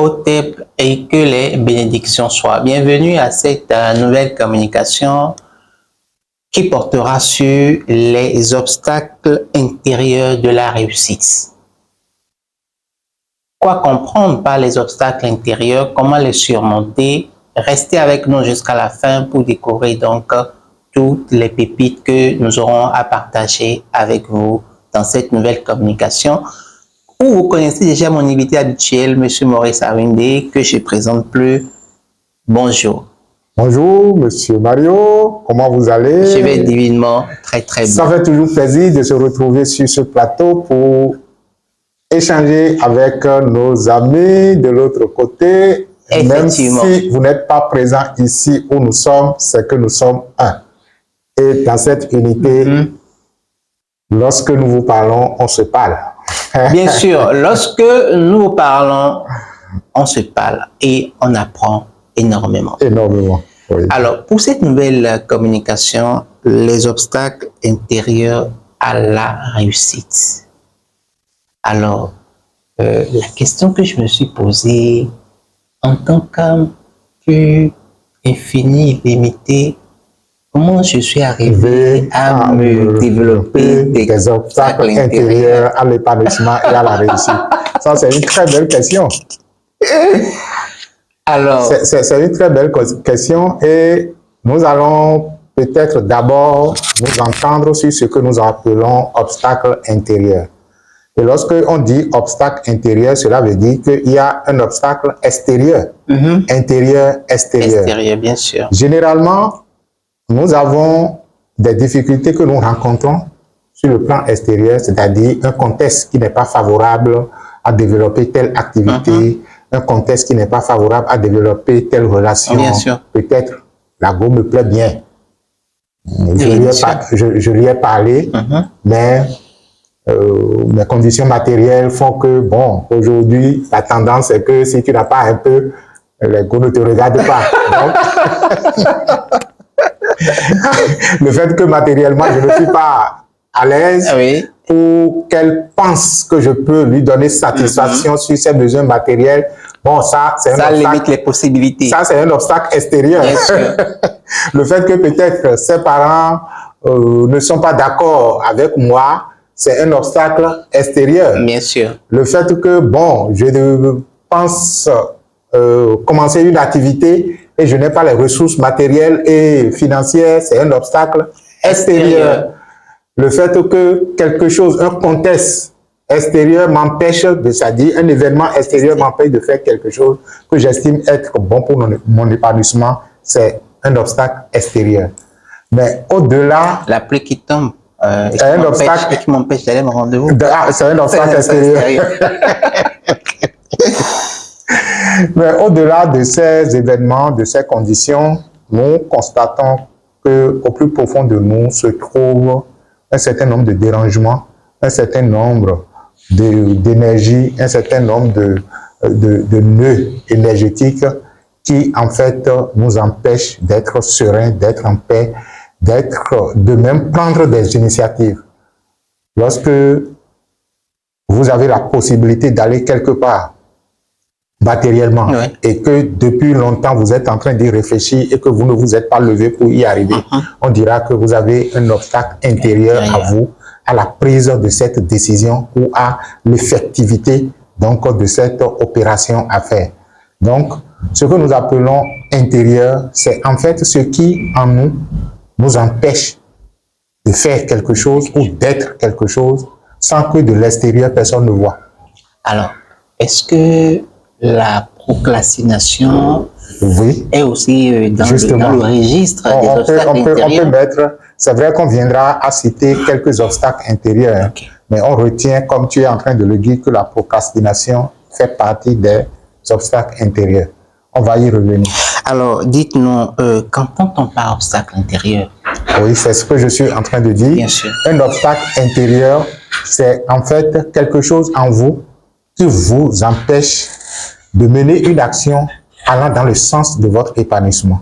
Otep et que les bénédictions soient. Bienvenue à cette nouvelle communication qui portera sur les obstacles intérieurs de la réussite. Quoi comprendre par les obstacles intérieurs, comment les surmonter? Restez avec nous jusqu'à la fin pour découvrir donc toutes les pépites que nous aurons à partager avec vous dans cette nouvelle communication. Vous connaissez déjà mon invité habituel, M. Maurice Awinde, que je ne présente plus. Bonjour. Bonjour, M. Mario. Comment vous allez? Je vais divinement très bien. Ça fait toujours plaisir de se retrouver sur ce plateau pour échanger avec nos amis de l'autre côté. Même si vous n'êtes pas présent ici où nous sommes, c'est que nous sommes un. Et dans cette unité, lorsque nous vous parlons, on se parle. Bien sûr, lorsque nous vous parlons, on se parle et on apprend énormément. Énormément, oui. Alors, pour cette nouvelle communication, les obstacles intérieurs à la réussite. Alors, la question que je me suis posée, en tant qu'âme pure, infinie, limitée, comment je suis arrivé à me développer des obstacles intérieurs à l'épanouissement et à la réussite? Ça, c'est une très belle question. Alors, c'est une très belle question et nous allons peut-être d'abord nous entendre sur ce que nous appelons obstacle intérieur. Et lorsque on dit obstacle intérieur, cela veut dire qu'il y a un obstacle extérieur, intérieur, extérieur. Extérieur, bien sûr. Généralement, nous avons des difficultés que nous rencontrons sur le plan extérieur, c'est-à-dire un contexte qui n'est pas favorable à développer telle activité, un contexte qui n'est pas favorable à développer telle relation. Bien sûr. Peut-être la go me plaît bien. Je lui ai parlé, mais mes conditions matérielles font que, bon, aujourd'hui, la tendance est que si tu n'as pas un peu, les go ne te regardent pas. Donc, le fait que matériellement, je ne suis pas à l'aise pour qu'elle pense que je peux lui donner satisfaction sur ses besoins matériels, bon, ça, c'est un obstacle. Ça limite les possibilités. Ça, c'est un obstacle extérieur. Bien sûr. Le fait que peut-être ses parents ne sont pas d'accord avec moi, c'est un obstacle extérieur. Bien sûr. Le fait que, bon, je pense commencer une activité et je n'ai pas les ressources matérielles et financières, c'est un obstacle extérieur. Le fait que quelque chose, un contexte extérieur m'empêche de, c'est-à-dire un événement extérieur m'empêche de faire quelque chose que j'estime être bon pour mon épanouissement, c'est un obstacle extérieur. Mais au-delà... La pluie qui tombe. C'est un obstacle qui m'empêche d'aller à mon rendez-vous. C'est un obstacle extérieur. Mais au-delà de ces événements, de ces conditions, nous constatons qu'au plus profond de nous se trouve un certain nombre de dérangements, un certain nombre d'énergie, un certain nombre de nœuds énergétiques qui, en fait, nous empêchent d'être sereins, d'être en paix, de même prendre des initiatives. Lorsque vous avez la possibilité d'aller quelque part, matériellement, et que depuis longtemps vous êtes en train d'y réfléchir et que vous ne vous êtes pas levé pour y arriver, on dira que vous avez un obstacle intérieur à vous, à la prise de cette décision ou à l'effectivité donc de cette opération à faire. Donc, ce que nous appelons intérieur, c'est en fait ce qui en nous empêche de faire quelque chose ou d'être quelque chose sans que de l'extérieur personne ne voit. Alors, est-ce que la procrastination est aussi dans le registre des obstacles intérieurs? On peut mettre, c'est vrai qu'on viendra à citer quelques obstacles intérieurs, mais on retient, comme tu es en train de le dire, que la procrastination fait partie des obstacles intérieurs. On va y revenir. Alors, dites-nous, qu'entend-on par obstacle intérieur? Oui, c'est ce que je suis en train de dire. Bien sûr. Un obstacle intérieur, c'est en fait quelque chose en vous qui vous empêche de mener une action allant dans le sens de votre épanouissement.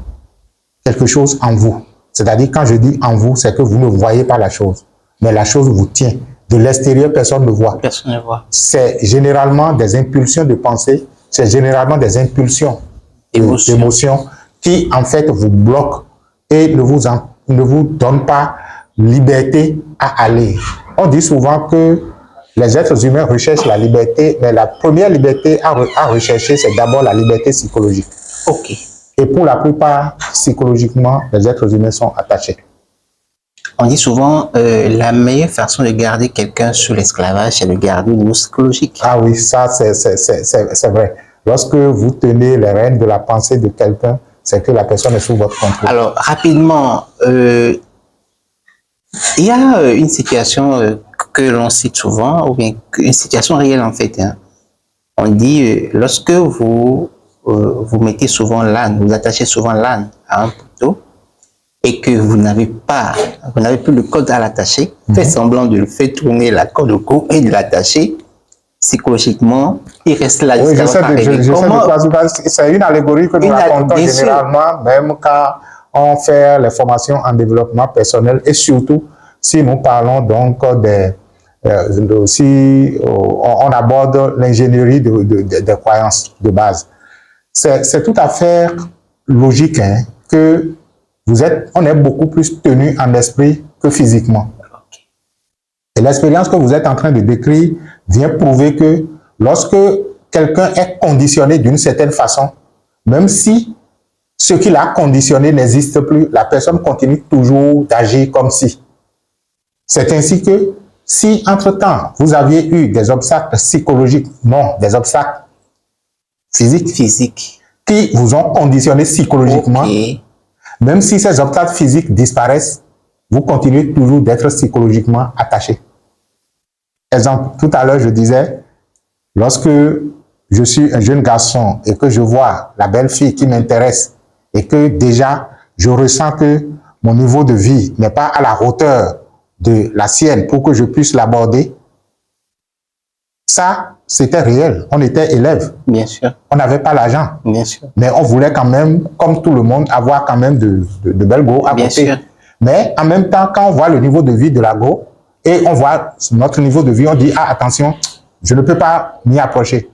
Quelque chose en vous. C'est-à-dire, quand je dis en vous, c'est que vous ne voyez pas la chose, mais la chose vous tient. De l'extérieur, personne ne voit. Personne ne voit. C'est généralement des impulsions de pensée c'est généralement des impulsions, d'émotions qui en fait vous bloquent et ne vous donnent pas liberté à aller. On dit souvent que les êtres humains recherchent la liberté, mais la première liberté à rechercher, c'est d'abord la liberté psychologique. Ok. Et pour la plupart, psychologiquement, les êtres humains sont attachés. On dit souvent la meilleure façon de garder quelqu'un sous l'esclavage, c'est de garder au niveau psychologique. Ah oui, ça c'est vrai. Lorsque vous tenez les rênes de la pensée de quelqu'un, c'est que la personne est sous votre contrôle. Alors, rapidement, il y a une situation que l'on cite souvent, ou bien une situation réelle en fait. Hein. On dit, lorsque vous mettez souvent l'âne, vous attachez souvent l'âne à un poteau, et que vous n'avez plus le code à l'attacher, faites semblant de le faire tourner la corde au cou et de l'attacher, psychologiquement, il reste là. Oui, je sais de quoi c'est une allégorie que nous racontons généralement, même quand on fait les formations en développement personnel et surtout si nous parlons donc si on aborde l'ingénierie des croyances de base. C'est tout à fait logique hein, que on est beaucoup plus tenu en esprit que physiquement. Et l'expérience que vous êtes en train de décrire vient prouver que lorsque quelqu'un est conditionné d'une certaine façon, même si ce qui l'a conditionné n'existe plus, la personne continue toujours d'agir comme si. C'est ainsi que si entre-temps vous aviez eu des obstacles psychologiques, non, des obstacles physiques, qui vous ont conditionné psychologiquement, même si ces obstacles physiques disparaissent, vous continuez toujours d'être psychologiquement attaché. Exemple, tout à l'heure, je disais, lorsque je suis un jeune garçon et que je vois la belle fille qui m'intéresse et que déjà, je ressens que mon niveau de vie n'est pas à la hauteur de la sienne pour que je puisse l'aborder, ça, c'était réel. On était élèves. Bien sûr. On n'avait pas l'argent. Bien sûr. Mais on voulait quand même, comme tout le monde, avoir quand même de belles go à côté. Bien sûr. Mais en même temps, quand on voit le niveau de vie de la go et on voit notre niveau de vie, on dit, ah, attention, je ne peux pas m'y approcher.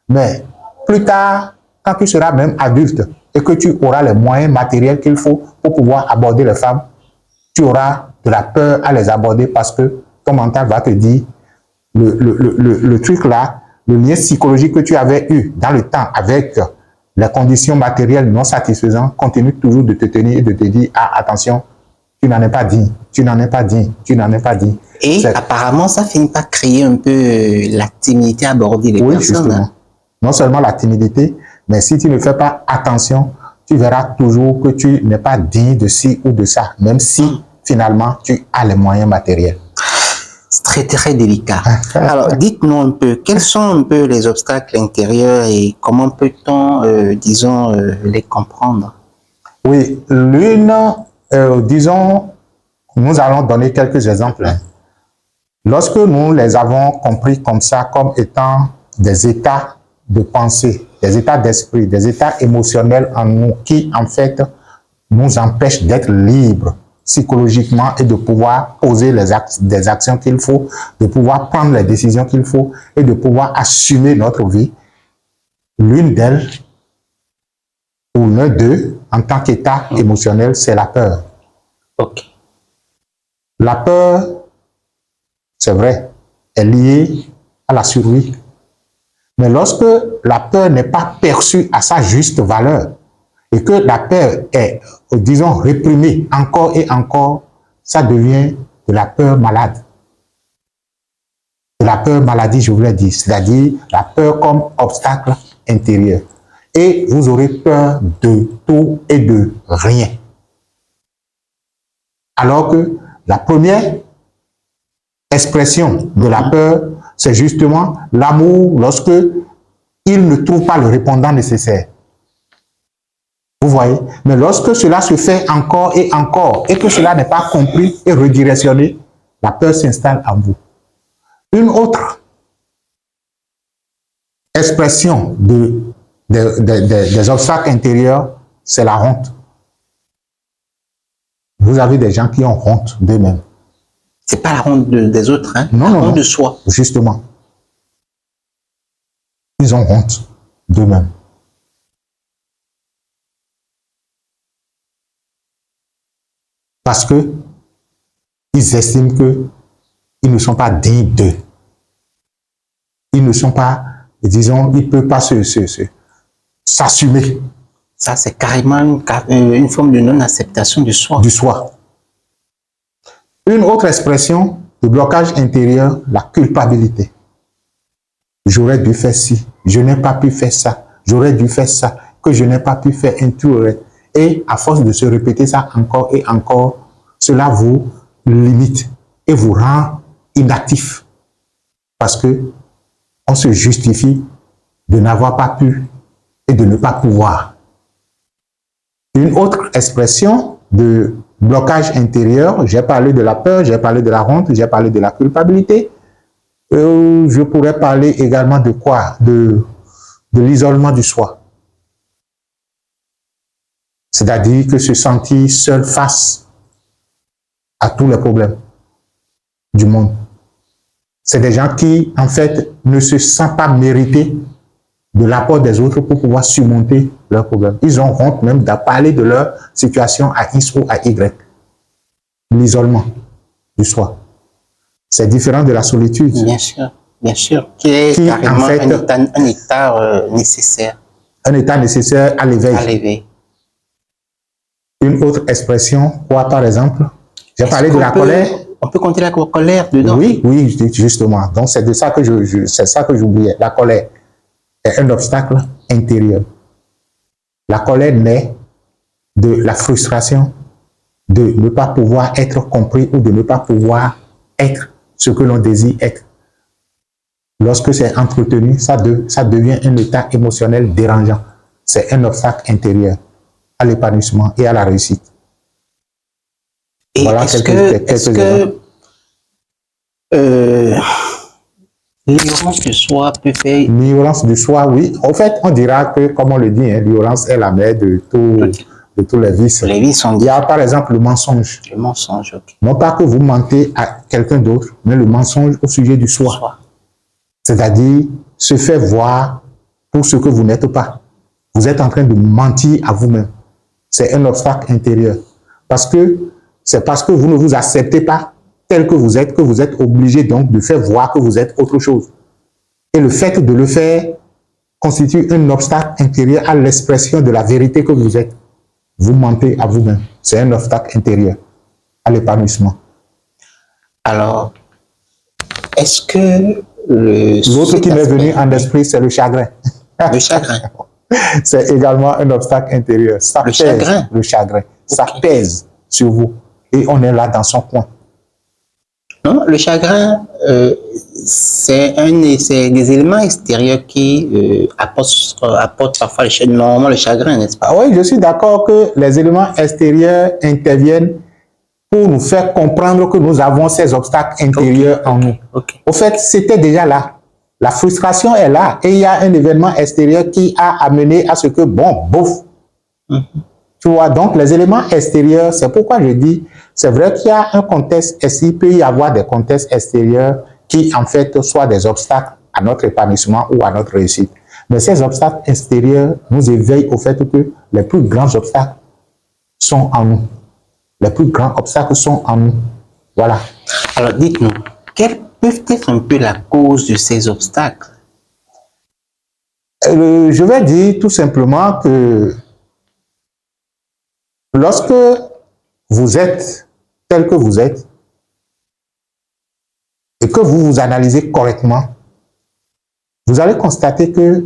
Mais plus tard, quand tu seras même adulte et que tu auras les moyens matériels qu'il faut pour pouvoir aborder les femmes, tu auras de la peur à les aborder parce que ton mental va te dire, le truc là, le lien psychologique que tu avais eu dans le temps avec les conditions matérielles non satisfaisantes continue toujours de te tenir et de te dire, ah, attention, tu n'en es pas dit, tu n'en es pas dit, tu n'en es pas dit. Et apparemment, ça finit par créer un peu la timidité à aborder les personnes. Justement. Hein? Non seulement la timidité, mais si tu ne fais pas attention, tu verras toujours que tu n'es pas digne de ci ou de ça, même si finalement tu as les moyens matériels. C'est très, très délicat. Alors, dites-nous un peu, quels sont un peu les obstacles intérieurs et comment peut-on, disons, les comprendre? Oui, disons, nous allons donner quelques exemples. Lorsque nous les avons compris comme ça, comme étant des états de pensée, des états d'esprit, des états émotionnels en nous qui, en fait, nous empêchent d'être libres psychologiquement et de pouvoir poser des actions qu'il faut, de pouvoir prendre les décisions qu'il faut et de pouvoir assumer notre vie. L'une d'elles, ou l'un d'eux, en tant qu'état émotionnel, c'est la peur. Ok. La peur, c'est vrai, est liée à la survie. Mais lorsque la peur n'est pas perçue à sa juste valeur, et que la peur est, disons, réprimée encore et encore, ça devient de la peur malade. De la peur maladie, je voulais dire, c'est-à-dire la peur comme obstacle intérieur. Et vous aurez peur de tout et de rien. Alors que la première expression de la peur, c'est justement l'amour lorsque il ne trouve pas le répondant nécessaire. Vous voyez? Mais lorsque cela se fait encore et que cela n'est pas compris et redirectionné, la peur s'installe en vous. Une autre expression des obstacles intérieurs, c'est la honte. Vous avez des gens qui ont honte d'eux-mêmes. C'est pas la honte des autres, hein? Non, la honte de soi. Justement. Ils ont honte. d'eux-mêmes. Parce que ils estiment qu'ils ne sont pas dignes d'eux. Ils ne sont pas, disons, ils ne peuvent pas s'assumer. Ça, c'est carrément une forme de non-acceptation du soi. Du soi. Une autre expression de blocage intérieur, la culpabilité. J'aurais dû faire ci, je n'ai pas pu faire ça, j'aurais dû faire ça, que je n'ai pas pu faire un tout. Et à force de se répéter ça encore et encore, cela vous limite et vous rend inactif. Parce que on se justifie de n'avoir pas pu et de ne pas pouvoir. Une autre expression de blocage intérieur, j'ai parlé de la peur, j'ai parlé de la honte, j'ai parlé de la culpabilité. Je pourrais parler également de quoi? De l'isolement du soi. C'est-à-dire que se sentir seul face à tous les problèmes du monde. C'est des gens qui, en fait, ne se sentent pas mérités de l'apport des autres pour pouvoir surmonter leurs problèmes. Ils ont honte même de parler de leur situation à X ou à Y. L'isolement du soi. C'est différent de la solitude. Bien sûr, qui est carrément en fait, un état nécessaire. Un état nécessaire à l'éveil. À l'éveil. Une autre expression, quoi par exemple? J'ai parlé de la colère. On peut compter la colère dedans? Oui, oui, justement. Donc c'est de ça que c'est ça que j'oubliais. La colère est un obstacle intérieur. La colère naît de la frustration de ne pas pouvoir être compris ou de ne pas pouvoir être ce que l'on désire être. Lorsque c'est entretenu, ça devient un état émotionnel dérangeant. C'est un obstacle intérieur à l'épanouissement et à la réussite. Et voilà est-ce que l'ignorance de soi peut faire... L'ignorance de soi, oui. En fait, on dira que, comme on le dit, hein, l'ignorance est la mère de tous les vices. Les vices sont... Il y a par exemple le mensonge. Le mensonge, ok. Non pas que vous mentez à quelqu'un d'autre, mais le mensonge au sujet du soi. C'est-à-dire se faire voir pour ce que vous n'êtes pas. Vous êtes en train de mentir à vous-même. C'est un obstacle intérieur. C'est parce que vous ne vous acceptez pas tel que vous êtes obligé donc de faire voir que vous êtes autre chose. Et le fait de le faire constitue un obstacle intérieur à l'expression de la vérité que vous êtes. Vous mentez à vous-même. C'est un obstacle intérieur à l'épanouissement. Alors, est-ce que l'autre qui m'est venu en esprit, c'est le chagrin. Le chagrin. C'est également un obstacle intérieur. Ça le pèse, chagrin. Le chagrin. Okay. Ça pèse sur vous. Et on est là dans son coin. Non, le chagrin, c'est des éléments extérieurs qui apportent parfois normalement le chagrin, n'est-ce pas? Ah oui, je suis d'accord que les éléments extérieurs interviennent pour nous faire comprendre que nous avons ces obstacles intérieurs en nous. Au fait, c'était déjà là. La frustration est là et il y a un événement extérieur qui a amené à ce que, bon, bouf. Tu vois, donc les éléments extérieurs, c'est pourquoi je dis, c'est vrai qu'il y a un contexte, il peut y avoir des contextes extérieurs qui, en fait, soient des obstacles à notre épanouissement ou à notre réussite. Mais ces obstacles extérieurs nous éveillent au fait que les plus grands obstacles sont en nous. Les plus grands obstacles sont en nous. Voilà. Alors, dites-nous, quelle peut être un peu la cause de ces obstacles? Je vais dire tout simplement que lorsque vous êtes tel que vous êtes et que vous vous analysez correctement, vous allez constater que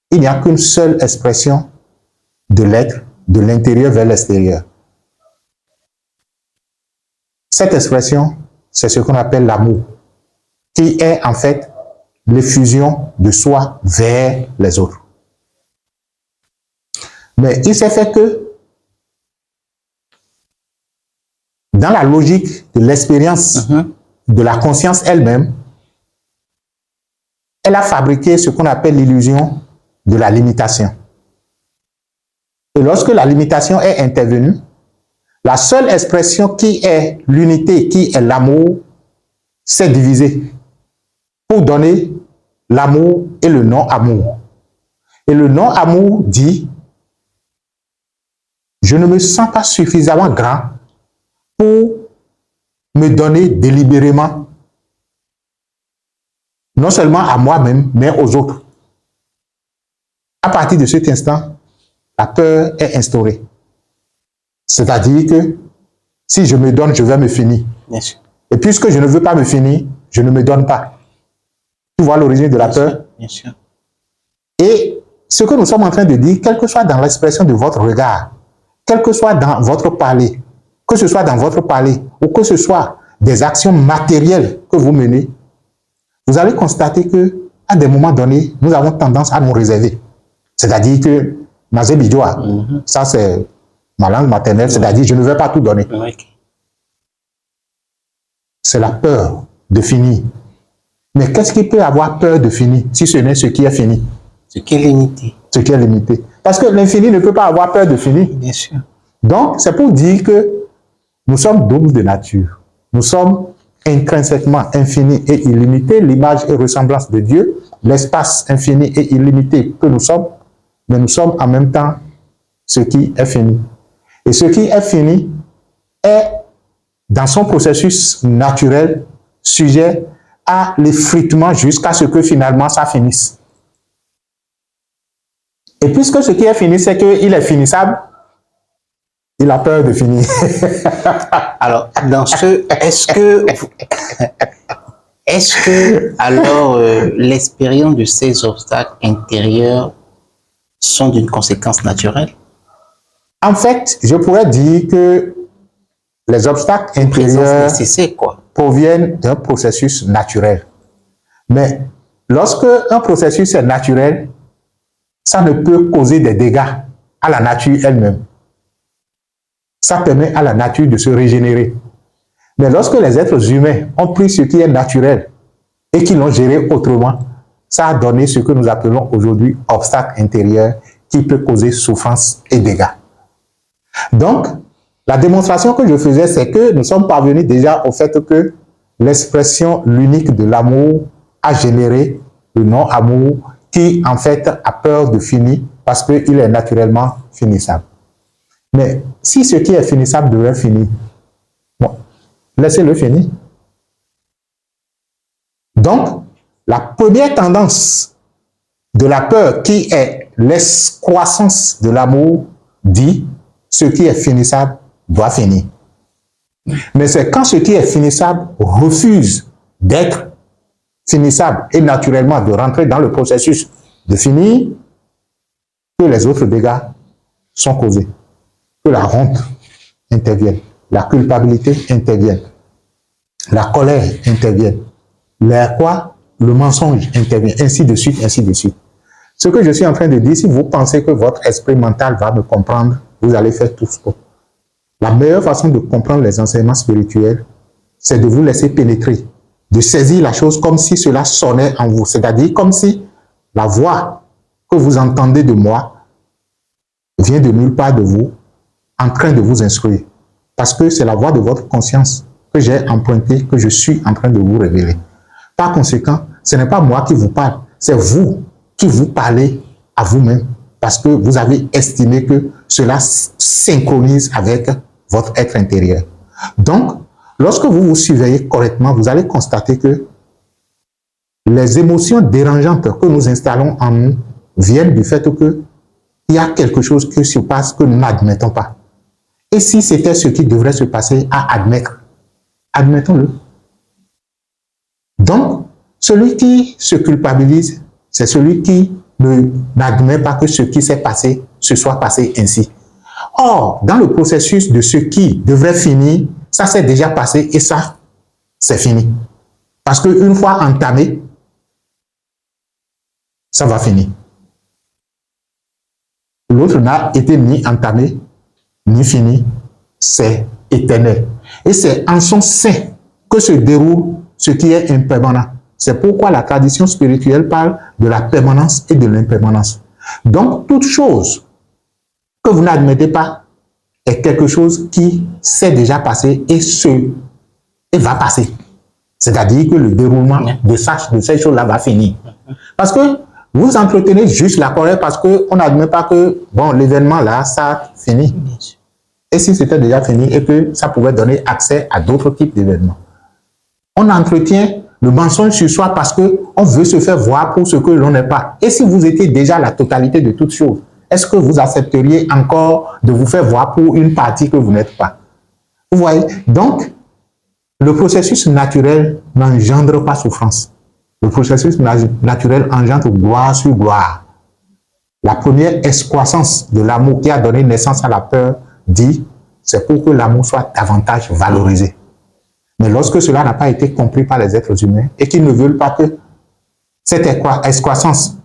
il n'y a qu'une seule expression de l'être, de l'intérieur vers l'extérieur. Cette expression, c'est ce qu'on appelle l'amour, qui est en fait l'effusion de soi vers les autres. Mais il s'est fait que dans la logique de l'expérience de la conscience elle-même, elle a fabriqué ce qu'on appelle l'illusion de la limitation. Et lorsque la limitation est intervenue, la seule expression qui est l'unité, qui est l'amour, s'est divisée pour donner l'amour et le non-amour. Et le non-amour dit, je ne me sens pas suffisamment grand pour me donner délibérément, non seulement à moi-même, mais aux autres. À partir de cet instant, la peur est instaurée. C'est-à-dire que si je me donne, je vais me finir. Bien sûr. Et puisque je ne veux pas me finir, je ne me donne pas. Tu vois l'origine de la peur? Bien sûr. Et ce que nous sommes en train de dire, quel que soit dans l'expression de votre regard, quel que soit dans votre parler, que ce soit dans votre parler ou que ce soit des actions matérielles que vous menez, vous allez constater que à des moments donnés, nous avons tendance à nous réserver. C'est-à-dire que, Mazébidjoa, ça c'est ma langue maternelle, c'est-à-dire je ne vais pas tout donner. C'est la peur de finir. Mais qu'est-ce qui peut avoir peur de finir si ce n'est ce qui est fini? Ce qui est limité. Ce qui est limité. Parce que l'infini ne peut pas avoir peur de finir. Bien sûr. Donc, c'est pour dire que nous sommes doubles de nature. Nous sommes intrinsèquement infinis et illimités, l'image et ressemblance de Dieu, l'espace infini et illimité que nous sommes, mais nous sommes en même temps ce qui est fini. Et ce qui est fini est, dans son processus naturel, sujet à l'effritement jusqu'à ce que finalement ça finisse. Et puisque ce qui est fini, c'est qu'il est finissable, il a peur de finir. Alors, dans ce, est-ce que alors l'expérience de ces obstacles intérieurs sont d'une conséquence naturelle? En fait, je pourrais dire que les obstacles intérieurs proviennent d'un processus naturel. Mais lorsque un processus est naturel, ça ne peut causer des dégâts à la nature elle-même. Ça permet à la nature de se régénérer. Mais lorsque les êtres humains ont pris ce qui est naturel et qui l'ont géré autrement, ça a donné ce que nous appelons aujourd'hui obstacle intérieur qui peut causer souffrance et dégâts. Donc, la démonstration que je faisais, c'est que nous sommes parvenus déjà au fait que l'expression l'unique de l'amour a généré le non-amour qui, en fait, a peur de finir parce qu'il est naturellement finissable. Mais si ce qui est finissable devrait finir, bon, laissez-le finir. Donc, la première tendance de la peur qui est l'excroissance de l'amour dit ce qui est finissable doit finir. Mais c'est quand ce qui est finissable refuse d'être finissable et naturellement de rentrer dans le processus de finir que les autres dégâts sont causés. Que la honte intervienne, la culpabilité intervienne, la colère intervienne, le mensonge intervient, ainsi de suite, ainsi de suite. Ce que je suis en train de dire, si vous pensez que votre esprit mental va me comprendre, vous allez faire tout ce que... La meilleure façon de comprendre les enseignements spirituels, c'est de vous laisser pénétrer, de saisir la chose comme si cela sonnait en vous, c'est-à-dire comme si la voix que vous entendez de moi vient de nulle part de vous, en train de vous instruire. Parce que c'est la voix de votre conscience que j'ai empruntée, que je suis en train de vous révéler. Par conséquent, ce n'est pas moi qui vous parle, c'est vous qui vous parlez à vous-même. Parce que vous avez estimé que cela synchronise avec votre être intérieur. Donc, lorsque vous vous surveillez correctement, vous allez constater que les émotions dérangeantes que nous installons en nous viennent du fait qu'il y a quelque chose qui se passe que nous n'admettons pas. Et si c'était ce qui devrait se passer à admettre, admettons-le. Donc, celui qui se culpabilise, c'est celui qui n'admet pas que ce qui s'est passé se soit passé ainsi. Or, dans le processus de ce qui devrait finir, ça s'est déjà passé et ça, c'est fini. Parce qu'une fois entamé, ça va finir. L'autre n'a été ni entamé, ni fini, c'est éternel. Et c'est en son sein que se déroule ce qui est impermanent. C'est pourquoi la tradition spirituelle parle de la permanence et de l'impermanence. Donc, toute chose que vous n'admettez pas est quelque chose qui s'est déjà passé et va passer. C'est-à-dire que le déroulement de ces choses-là va finir. Parce que Vous entretenez juste la colère parce qu'on n'admet pas que, bon, l'événement là, ça finit. Bien sûr. Et si c'était déjà fini et que ça pouvait donner accès à d'autres types d'événements. On entretient le mensonge sur soi parce qu'on veut se faire voir pour ce que l'on n'est pas. Et si vous étiez déjà la totalité de toutes choses, est-ce que vous accepteriez encore de vous faire voir pour une partie que vous n'êtes pas? Vous voyez? Donc, le processus naturel n'engendre pas souffrance. Le processus naturel engendre gloire sur gloire. La première excroissance de l'amour qui a donné naissance à la peur dit, c'est pour que l'amour soit davantage valorisé. Mais lorsque cela n'a pas été compris par les êtres humains et qu'ils ne veulent pas que cette excroissance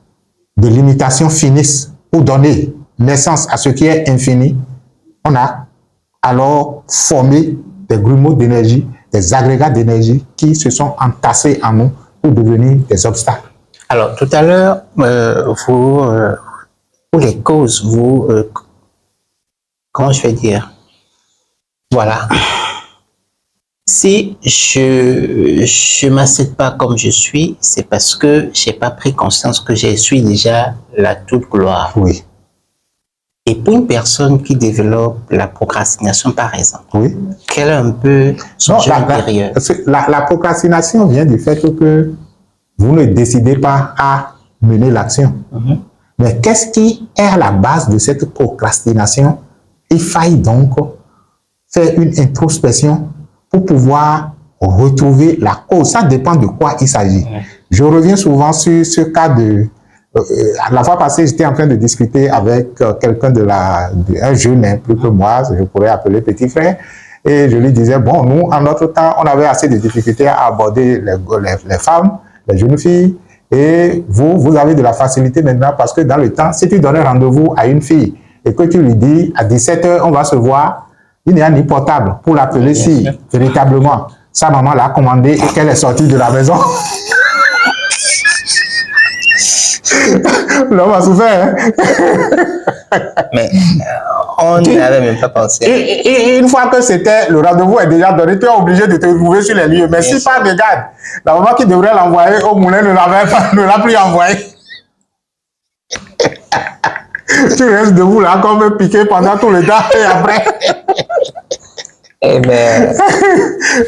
de limitation finisse pour donner naissance à ce qui est infini, on a alors formé des grumeaux d'énergie, des agrégats d'énergie qui se sont entassés en nous pour devenir des obstacles. Alors, tout à l'heure, pour les causes, comment je vais dire? Voilà. Si je ne m'accepte pas comme je suis, c'est parce que je n'ai pas pris conscience que je suis déjà la toute gloire. Oui. Et pour une personne qui développe la procrastination, par exemple, Oui. quel est un peu son jeu intérieur? La procrastination vient du fait que vous ne décidez pas à mener l'action. Mais qu'est-ce qui est à la base de cette procrastination? Il faille donc faire une introspection pour pouvoir retrouver la cause. Ça dépend de quoi il s'agit. Je reviens souvent sur ce cas de... la fois passée, j'étais en train de discuter avec quelqu'un un jeune plus que moi, je pourrais appeler petit frère, et je lui disais, bon, nous, en notre temps, on avait assez de difficultés à aborder les femmes, les jeunes filles, et vous avez de la facilité maintenant parce que dans le temps, si tu donnais rendez-vous à une fille et que tu lui dis, à 17h, on va se voir, il n'y a ni portable pour l'appeler si véritablement sa maman l'a commandé et qu'elle est sortie de la maison. L'homme a souffert. Hein? Mais on n'y avait même pas pensé. Et une fois que c'était, le rendez-vous est déjà donné, tu es obligé de te trouver sur les lieux. Mais si pas de garde, la maman qui devrait l'envoyer au moulin ne l'a plus envoyé. Tu restes debout là comme piqué pendant tout le temps et après. Eh ben...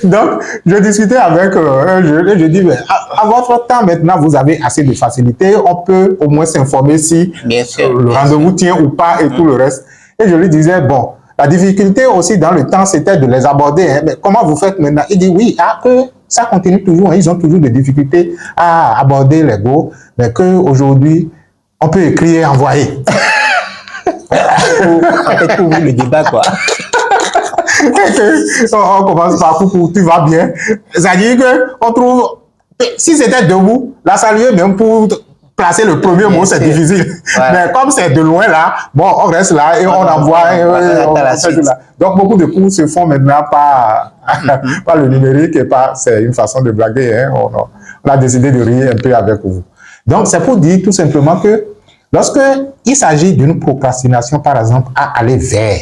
Donc, je discutais avec un jeune et je dis, mais à votre temps maintenant, vous avez assez de facilité, on peut au moins s'informer si le rendez-vous tient ou pas et tout le reste. Et je lui disais, bon, la difficulté aussi dans le temps, c'était de les aborder. Hein, mais comment vous faites maintenant? Il dit, oui, ça continue toujours, hein, ils ont toujours des difficultés à aborder les go, mais qu'aujourd'hui, on peut écrire et envoyer. En fait, pour vous, le débat, quoi. On commence par coucou, tu vas bien. C'est-à-dire qu'on trouve, si c'était debout, la saluer même pour placer le premier mot, c'est difficile. Voilà. Mais comme c'est de loin là, bon, on reste là et on envoie. Donc beaucoup de cours se font maintenant par le numérique et c'est une façon de blaguer. Hein. On a décidé de rire un peu avec vous. Donc c'est pour dire tout simplement que lorsque il s'agit d'une procrastination, par exemple, à aller vers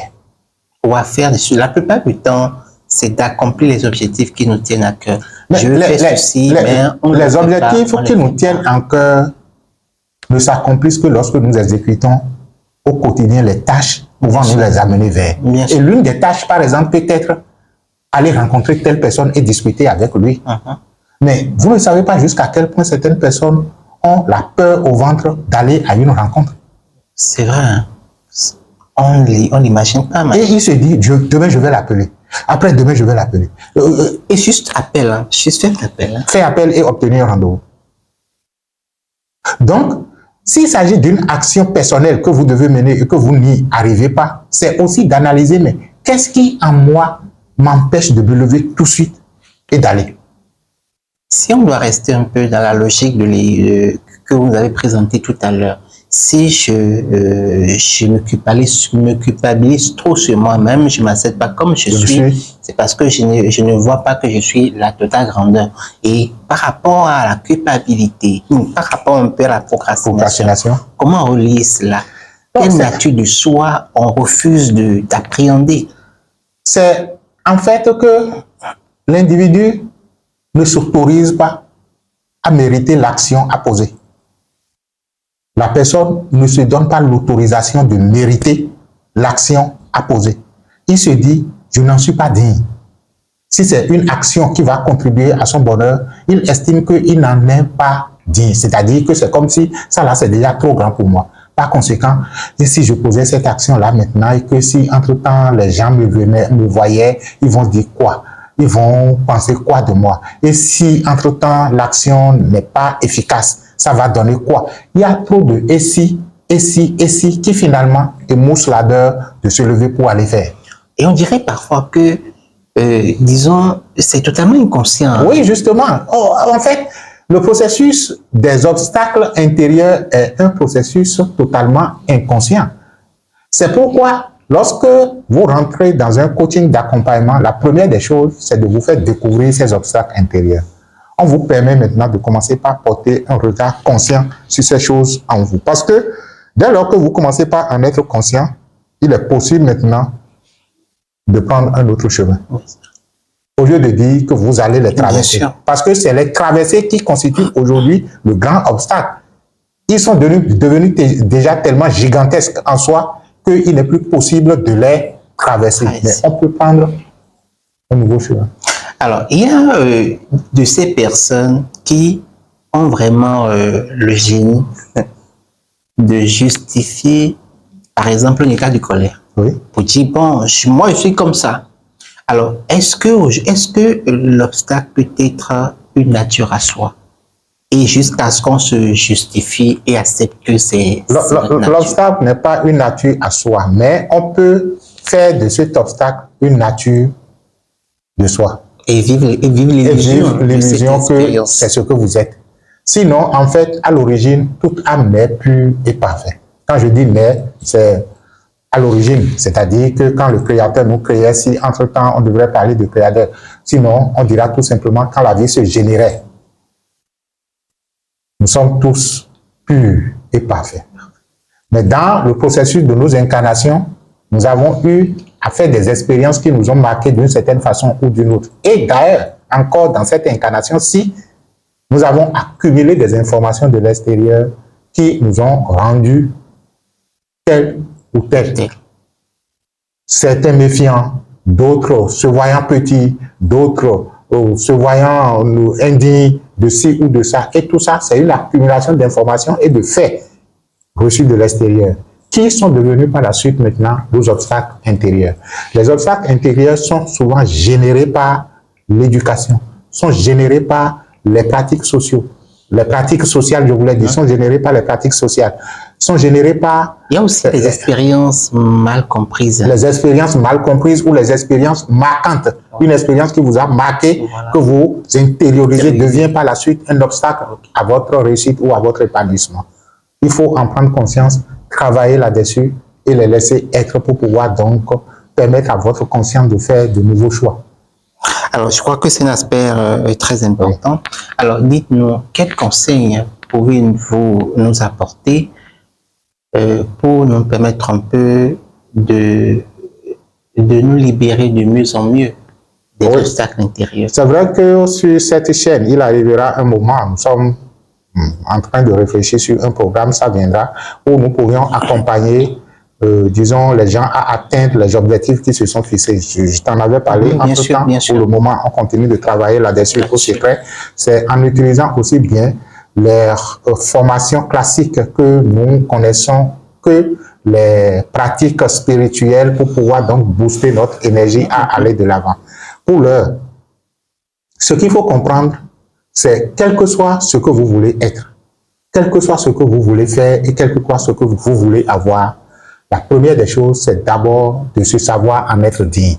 ou à faire des choses. La plupart du temps, c'est d'accomplir les objectifs qui nous tiennent à cœur. Mais les objectifs qui nous tiennent à cœur ne s'accomplissent que lorsque nous exécutons au quotidien les tâches pouvant nous les amener vers. Et l'une des tâches, par exemple, peut être aller rencontrer telle personne et discuter avec lui. Mais vous ne savez pas jusqu'à quel point certaines personnes ont la peur au ventre d'aller à une rencontre. C'est vrai, hein? On l'imagine pas mal. Et il se dit, demain je vais l'appeler. Après demain je vais l'appeler. Et juste appel, hein? Juste faire appel. Hein? Faire appel et obtenir un rendez-vous. Donc, s'il s'agit d'une action personnelle que vous devez mener et que vous n'y arrivez pas, c'est aussi d'analyser, mais qu'est-ce qui en moi m'empêche de me lever tout de suite et d'aller? Si on doit rester un peu dans la logique que vous avez présentée tout à l'heure, si je me culpabilise trop sur moi-même, je ne m'accepte pas comme je suis, c'est parce que je ne vois pas que je suis la totale grandeur. Et par rapport à la culpabilité, par rapport un peu à la procrastination. Comment on lit cela? Quelle nature de soi on refuse d'appréhender? C'est en fait que l'individu ne s'autorise pas à mériter l'action à poser. la personne ne se donne pas l'autorisation de mériter l'action à poser. Il se dit, je n'en suis pas digne. Si c'est une action qui va contribuer à son bonheur, il estime qu'il n'en est pas digne. C'est-à-dire que c'est comme si ça là, c'est déjà trop grand pour moi. Par conséquent, et si je posais cette action-là maintenant et que si entre-temps les gens me voyaient, ils vont dire quoi? Ils vont penser quoi de moi? Et si entre-temps l'action n'est pas efficace, ça va donner quoi? Il y a trop de et si qui finalement émoussent l'ardeur de se lever pour aller faire. Et on dirait parfois que, disons, c'est totalement inconscient. Oui, justement. Oh, en fait, le processus des obstacles intérieurs est un processus totalement inconscient. C'est pourquoi, lorsque vous rentrez dans un coaching d'accompagnement, la première des choses, c'est de vous faire découvrir ces obstacles intérieurs. On vous permet maintenant de commencer par porter un regard conscient sur ces choses en vous. Parce que dès lors que vous commencez par en être conscient, il est possible maintenant de prendre un autre chemin. Oui. Au lieu de dire que vous allez les traverser. Parce que c'est les traversées qui constituent aujourd'hui le grand obstacle. Ils sont devenus déjà tellement gigantesques en soi qu'il n'est plus possible de les traverser. Mais on peut prendre un nouveau chemin. Alors, il y a de ces personnes qui ont vraiment le génie de justifier, par exemple, un état de colère. Oui. Pour dire, bon, moi, je suis comme ça. Alors, est-ce que l'obstacle peut être une nature à soi? Et jusqu'à ce qu'on se justifie et accepte que c'est... L'obstacle n'est pas une nature à soi, mais on peut faire de cet obstacle une nature de soi. Et vivre l'illusion que c'est ce que vous êtes. Sinon, en fait, à l'origine, toute âme n'est pure et parfaite. Quand je dis mais, c'est à l'origine, c'est-à-dire que quand le Créateur nous créait, si entre-temps on devrait parler de Créateur, sinon on dira tout simplement quand la vie se générait. Nous sommes tous purs et parfaits. Mais dans le processus de nos incarnations, nous avons eu à faire des expériences qui nous ont marqués d'une certaine façon ou d'une autre. Et d'ailleurs, encore dans cette incarnation-ci, nous avons accumulé des informations de l'extérieur qui nous ont rendus tels ou tels. Certains méfiants, d'autres se voyant petits, d'autres se voyant indignes de ci ou de ça. Et tout ça, c'est une accumulation d'informations et de faits reçus de l'extérieur, qui sont devenus par la suite maintenant nos obstacles intérieurs. Les obstacles intérieurs sont souvent générés par l'éducation, sont générés par les pratiques sociales. Les pratiques sociales, je voulais dire, sont générées par les pratiques sociales. Sont générées par... Il y a aussi des expériences mal comprises. Les expériences mal comprises ou les expériences marquantes. Une expérience qui vous a marqué, que vous intériorisez, devient par la suite un obstacle à votre réussite ou à votre épanouissement. Il faut en prendre conscience, travailler là-dessus et les laisser être pour pouvoir donc permettre à votre conscience de faire de nouveaux choix. Alors, je crois que c'est un aspect très important. Oui. Alors, dites-nous, quels conseils pouvez-vous nous apporter pour nous permettre un peu de nous libérer de mieux en mieux des obstacles intérieurs? C'est vrai que sur cette chaîne, il arrivera un moment, nous sommes en train de réfléchir sur un programme, ça viendra, où nous pourrions accompagner disons, les gens à atteindre les objectifs qui se sont fixés. Je t'en avais parlé. Entre-temps, pour le moment, on continue de travailler là-dessus au secret. C'est en utilisant aussi bien les formations classiques que nous connaissons que les pratiques spirituelles pour pouvoir donc booster notre énergie à aller de l'avant. Pour l'heure, ce qu'il faut comprendre, c'est quel que soit ce que vous voulez être, quel que soit ce que vous voulez faire et quel que soit ce que vous voulez avoir, la première des choses, c'est d'abord de se savoir en être digne.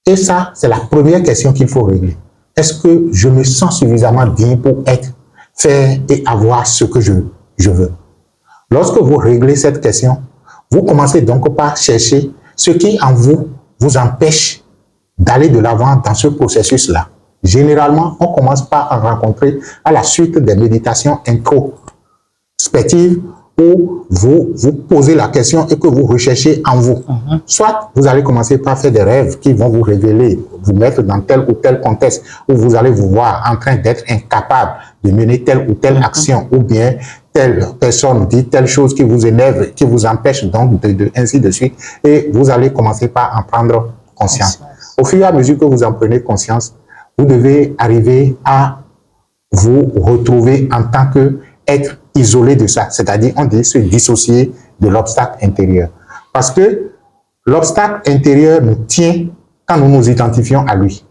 Et ça, c'est la première question qu'il faut régler. Est-ce que je me sens suffisamment digne pour être, faire et avoir ce que je veux? Lorsque vous réglez cette question, vous commencez donc par chercher ce qui en vous empêche d'aller de l'avant dans ce processus-là. Généralement, on commence par en rencontrer à la suite des méditations introspectives où vous vous posez la question et que vous recherchez en vous. Soit vous allez commencer par faire des rêves qui vont vous révéler, vous mettre dans tel ou tel contexte où vous allez vous voir en train d'être incapable de mener telle ou telle action ou bien telle personne dit telle chose qui vous énerve, qui vous empêche donc ainsi de suite, et vous allez commencer par en prendre conscience. Au fur et à mesure que vous en prenez conscience, vous devez arriver à vous retrouver en tant qu'être isolé de ça, c'est-à-dire on dit se dissocier de l'obstacle intérieur. Parce que l'obstacle intérieur nous tient quand nous nous identifions à lui.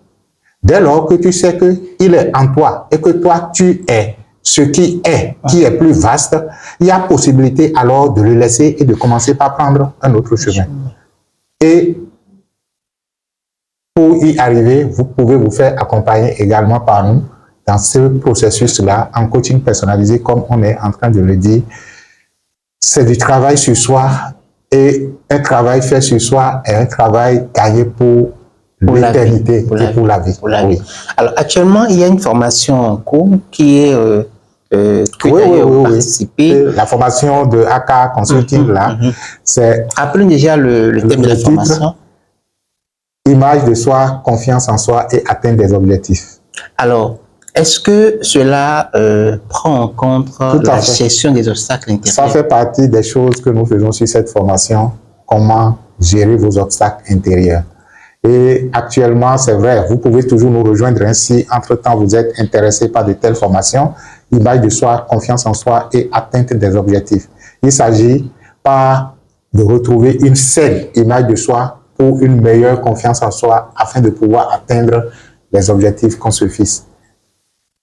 Dès lors que tu sais qu'il est en toi et que toi tu es ce qui est plus vaste, il y a possibilité alors de le laisser et de commencer par prendre un autre chemin. Et pour y arriver, vous pouvez vous faire accompagner également par nous dans ce processus-là, en coaching personnalisé, comme on est en train de le dire. C'est du travail sur soi, et un travail fait sur soi est un travail gagné pour l'éternité et pour la vie. Oui. Alors actuellement, il y a une formation en cours qui est participé. La formation de AK Consulting, là, c'est... Appelons déjà le thème de la formation. Image de soi, confiance en soi et atteindre des objectifs. Alors, est-ce que cela prend en compte la gestion des obstacles intérieurs? Ça fait partie des choses que nous faisons sur cette formation, comment gérer vos obstacles intérieurs. Et actuellement, c'est vrai, vous pouvez toujours nous rejoindre ainsi. Entre-temps, vous êtes intéressé par de telles formations, image de soi, confiance en soi et atteinte des objectifs. Il s'agit pas de retrouver une seule image de soi pour une meilleure confiance en soi afin de pouvoir atteindre les objectifs qu'on se fixe.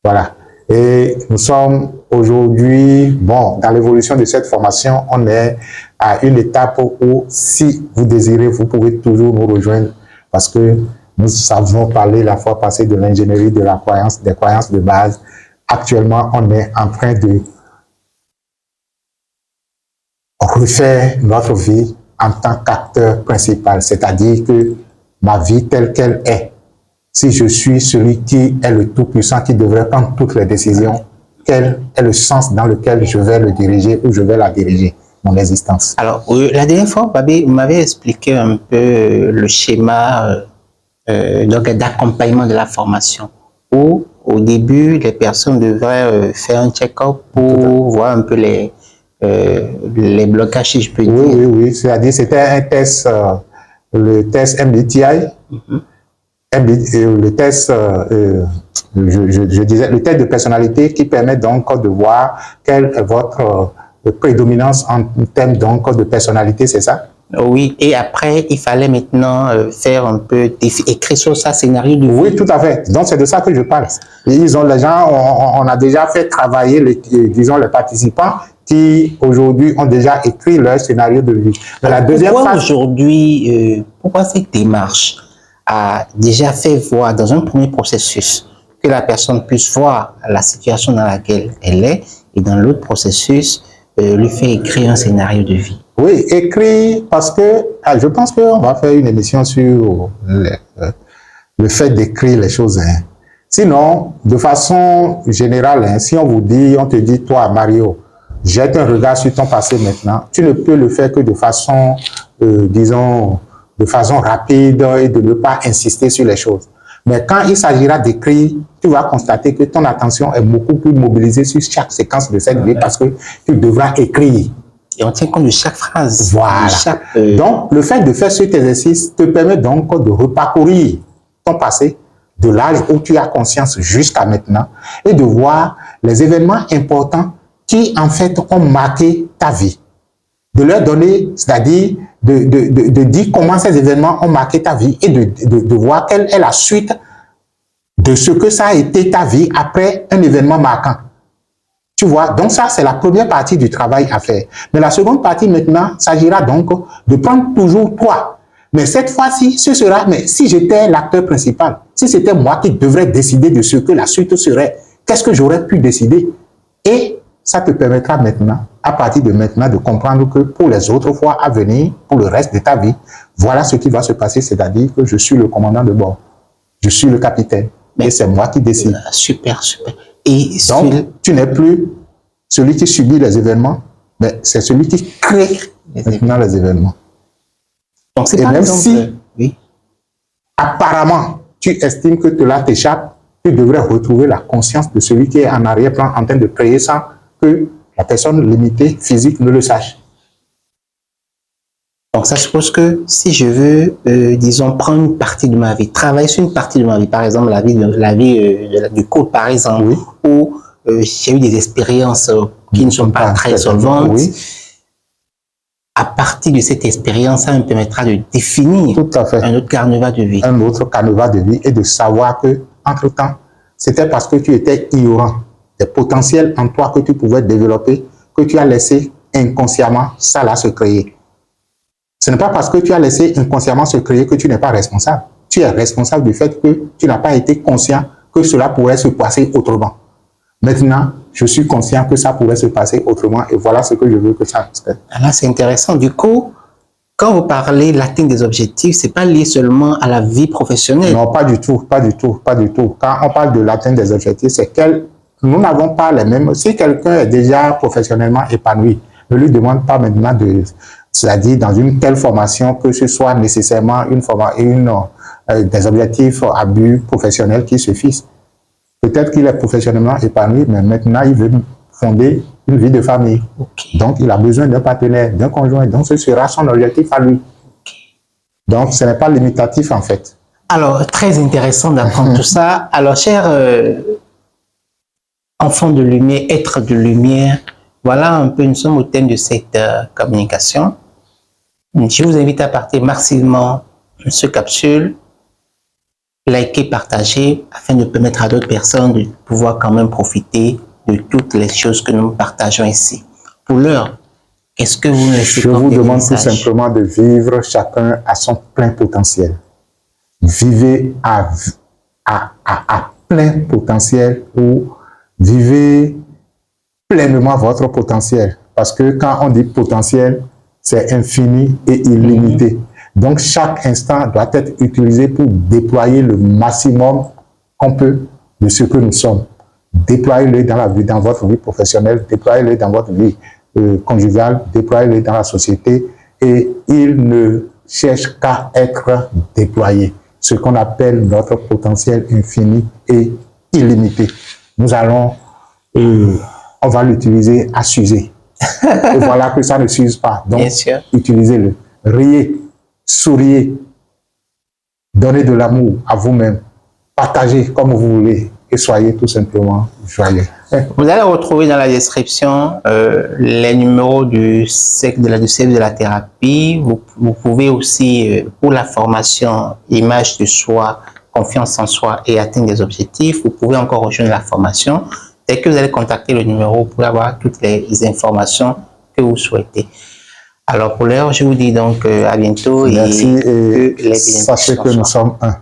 Voilà. Et nous sommes aujourd'hui, bon, dans l'évolution de cette formation, on est à une étape où, si vous désirez, vous pouvez toujours nous rejoindre parce que nous avons parlé la fois passée de l'ingénierie de la croyance, des croyances de base. Actuellement, on est en train de refaire notre vie en tant qu'acteur principal, c'est-à-dire que ma vie telle qu'elle est, si je suis celui qui est le tout-puissant, qui devrait prendre toutes les décisions, quel est le sens dans lequel je vais le diriger ou je vais la diriger, mon existence. Alors, la dernière fois, Babi, vous m'avez expliqué un peu le schéma d'accompagnement de la formation, où au début, les personnes devraient faire un check-up pour voir un peu les blocages, si je peux dire. Oui, c'est-à-dire c'était un test, le test MBTI, le test, je disais, le test de personnalité qui permet donc de voir quelle est votre prédominance en termes donc de personnalité, c'est ça? Oui, et après, il fallait maintenant faire un peu, écrire sur ça, scénario de vie. Oui, tout à fait. Donc, c'est de ça que je parle. Les gens, on a déjà fait travailler, disons, les participants qui, aujourd'hui, ont déjà écrit leur scénario de vie. Mais la deuxième phase... Aujourd'hui, pourquoi cette démarche a déjà fait voir, dans un premier processus, que la personne puisse voir la situation dans laquelle elle est, et dans l'autre processus, lui faire écrire un scénario de vie? Oui, écrit parce que je pense qu'on va faire une émission sur le fait d'écrire les choses. Hein. Sinon, de façon générale, hein, si on vous dit, on te dit, toi, Mario, jette un regard sur ton passé maintenant, tu ne peux le faire que de façon, disons, de façon rapide et de ne pas insister sur les choses. Mais quand il s'agira d'écrire, tu vas constater que ton attention est beaucoup plus mobilisée sur chaque séquence de cette vie parce que tu devras écrire. Et on tient compte de chaque phrase. Voilà. Donc, le fait de faire cet exercice te permet donc de reparcourir ton passé, de l'âge où tu as conscience jusqu'à maintenant, et de voir les événements importants qui, en fait, ont marqué ta vie. De leur donner, c'est-à-dire de dire comment ces événements ont marqué ta vie et de voir quelle est la suite de ce que ça a été ta vie après un événement marquant. Tu vois, donc ça, c'est la première partie du travail à faire. Mais la seconde partie, maintenant, s'agira donc de prendre toujours toi. Mais cette fois-ci, ce sera, mais si j'étais l'acteur principal, si c'était moi qui devrais décider de ce que la suite serait, qu'est-ce que j'aurais pu décider? Et ça te permettra maintenant, à partir de maintenant, de comprendre que pour les autres fois à venir, pour le reste de ta vie, voilà ce qui va se passer, c'est-à-dire que je suis le commandant de bord. Je suis le capitaine. Mais et c'est moi qui décide. Super, super. Et donc, tu n'es plus celui qui subit les événements, mais c'est celui qui crée maintenant les événements. Donc, c'est et même exemple, si, oui, apparemment, tu estimes que cela t'échappe, tu devrais retrouver la conscience de celui qui est en arrière-plan en train de créer ça, que la personne limitée physique ne le sache. Donc, ça suppose que si je veux, disons, prendre une partie de ma vie, travailler sur une partie de ma vie, par exemple, la vie du couple, par exemple, Oui. où j'ai eu des expériences qui ne sont pas très solvantes, Oui. à partir de cette expérience, ça me permettra de définir Tout à fait. un autre carnaval de vie. Un autre canevas de vie et de savoir que, entre-temps, c'était parce que tu étais ignorant des potentiels en toi que tu pouvais développer, que tu as laissé inconsciemment ça là se créer. Ce n'est pas parce que tu as laissé inconsciemment se créer que tu n'es pas responsable. Tu es responsable du fait que tu n'as pas été conscient que cela pourrait se passer autrement. Maintenant, je suis conscient que ça pourrait se passer autrement et voilà ce que je veux que ça se fasse. Là, c'est intéressant. Du coup, quand vous parlez de l'atteinte des objectifs, c'est pas lié seulement à la vie professionnelle. Non, pas du tout, pas du tout, pas du tout. Quand on parle de l'atteinte des objectifs, c'est que nous n'avons pas les mêmes. Si quelqu'un est déjà professionnellement épanoui, ne lui demande pas maintenant c'est-à-dire dans une telle formation que ce soit nécessairement des objectifs à but professionnel qui suffisent. Peut-être qu'il est professionnellement épanoui, mais maintenant il veut fonder une vie de famille. Okay. Donc il a besoin d'un partenaire, d'un conjoint. Donc ce sera son objectif à lui. Donc ce n'est pas limitatif en fait. Alors, très intéressant d'apprendre tout ça. Alors, cher enfant de lumière, être de lumière, voilà un peu, nous sommes au thème de cette communication. Je vous invite à partager massivement ce capsule, liker, partager, afin de permettre à d'autres personnes de pouvoir quand même profiter de toutes les choses que nous partageons ici. Pour l'heure, qu'est-ce que vous laissez Je comme vous demande tout message? simplement de vivre chacun à son plein potentiel. Vivez à plein potentiel ou vivez pleinement votre potentiel. Parce que quand on dit potentiel, c'est infini et illimité. Donc, chaque instant doit être utilisé pour déployer le maximum qu'on peut de ce que nous sommes. Déployez-le dans votre vie professionnelle, déployez-le dans votre vie conjugale, déployez-le dans la société et il ne cherche qu'à être déployé. Ce qu'on appelle notre potentiel infini et illimité. Nous allons, on va l'utiliser à s'user. Et voilà que ça ne s'use pas. Donc, utilisez-le. Riez, souriez, donnez de l'amour à vous-même, partagez comme vous voulez et soyez tout simplement joyeux. Vous allez retrouver dans la description les numéros du cercle de la thérapie. Vous pouvez aussi, pour la formation image de soi, confiance en soi et atteindre des objectifs, vous pouvez encore rejoindre la formation. Dès que vous allez contacter le numéro pour avoir toutes les informations que vous souhaitez. Alors pour l'heure, je vous dis donc à bientôt. Merci et sachez que nous sommes un.